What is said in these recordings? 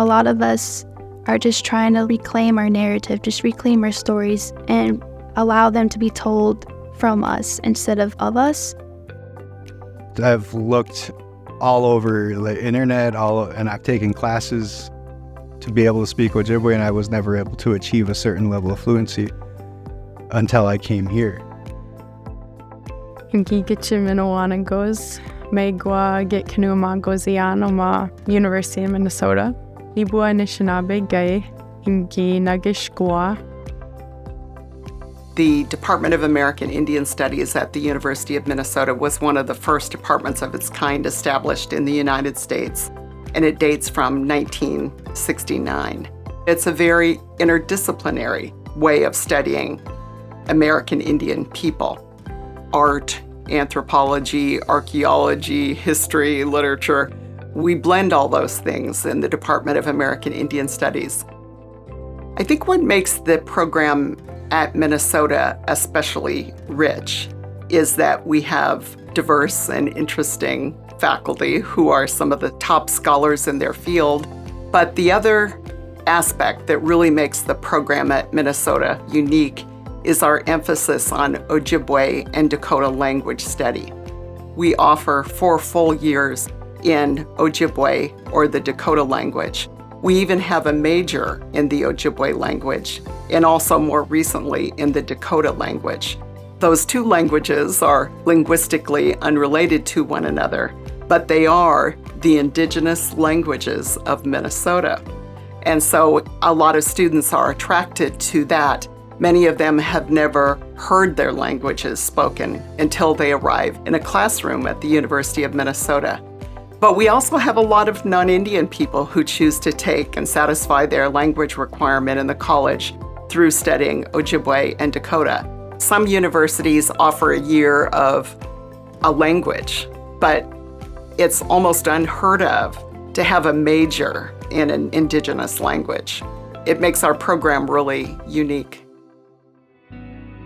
A lot of us are just trying to reclaim our narrative, just reclaim our stories and allow them to be told from us instead of us. I've looked all over the internet, and I've taken classes to be able to speak Ojibwe, and I was never able to achieve a certain level of fluency until I came here. Inki Gichiminawana goes, Megwa get Kanuma Gozianoma, University of Minnesota. Ibua Anishinaabe Gay, Inki Nagishkwa. The Department of American Indian Studies at the University of Minnesota was one of the first departments of its kind established in the United States, and it dates from 1969. It's a very interdisciplinary way of studying American Indian people. Art, anthropology, archaeology, history, literature. We blend all those things in the Department of American Indian Studies. I think what makes the program at Minnesota especially rich is that we have diverse and interesting faculty who are some of the top scholars in their field. But the other aspect that really makes the program at Minnesota unique is our emphasis on Ojibwe and Dakota language study. We offer 4 full years in Ojibwe or the Dakota language. We even have a major in the Ojibwe language and also more recently in the Dakota language. Those 2 languages are linguistically unrelated to one another, but they are the indigenous languages of Minnesota. And so a lot of students are attracted to that. Many of them have never heard their languages spoken until they arrive in a classroom at the University of Minnesota. But we also have a lot of non-Indian people who choose to take and satisfy their language requirement in the college through studying Ojibwe and Dakota. Some universities offer a year of a language, but it's almost unheard of to have a major in an indigenous language. It makes our program really unique.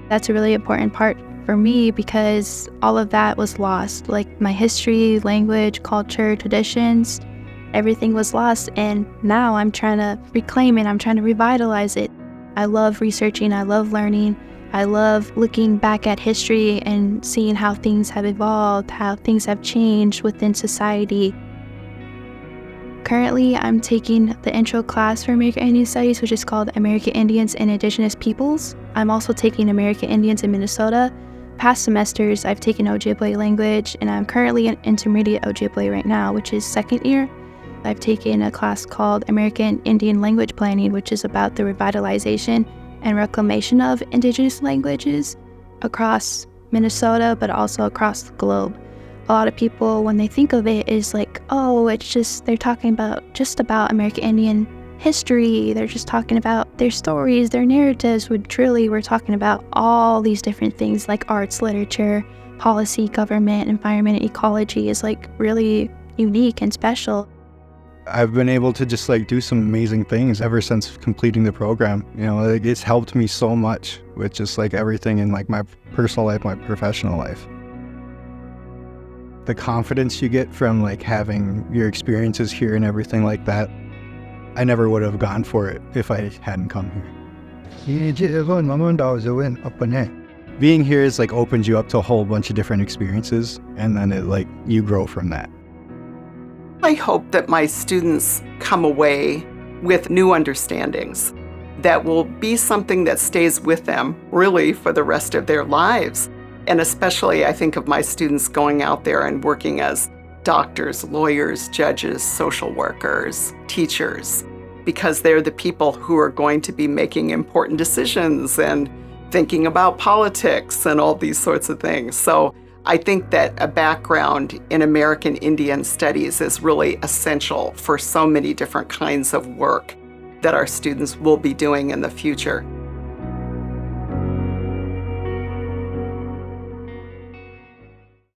That's a really important part for me because all of that was lost. Like my history, language, culture, traditions, everything was lost. And now I'm trying to reclaim it. I'm trying to revitalize it. I love researching. I love learning. I love looking back at history and seeing how things have evolved, how things have changed within society. Currently, I'm taking the intro class for American Indian Studies, which is called American Indians and Indigenous Peoples. I'm also taking American Indians in Minnesota. Past semesters, I've taken Ojibwe language, and I'm currently in intermediate Ojibwe right now, which is 2nd year. I've taken a class called American Indian Language Planning, which is about the revitalization and reclamation of indigenous languages across Minnesota, but also across the globe. A lot of people, when they think of it, is like, oh, it's just, they're talking about just about American Indian history. They're just talking about their stories, their narratives, when truly we're talking about all these different things like arts, literature, policy, government, environment, and ecology is like really unique and special. I've been able to just do some amazing things ever since completing the program. It's helped me so much with just everything in my personal life, my professional life. The confidence you get from having your experiences here and everything like that, I never would have gone for it if I hadn't come here. Being here is opens you up to a whole bunch of different experiences, and then you grow from that. I hope that my students come away with new understandings that will be something that stays with them really for the rest of their lives. And especially I think of my students going out there and working as doctors, lawyers, judges, social workers, teachers, because they're the people who are going to be making important decisions and thinking about politics and all these sorts of things. So I think that a background in American Indian Studies is really essential for so many different kinds of work that our students will be doing in the future.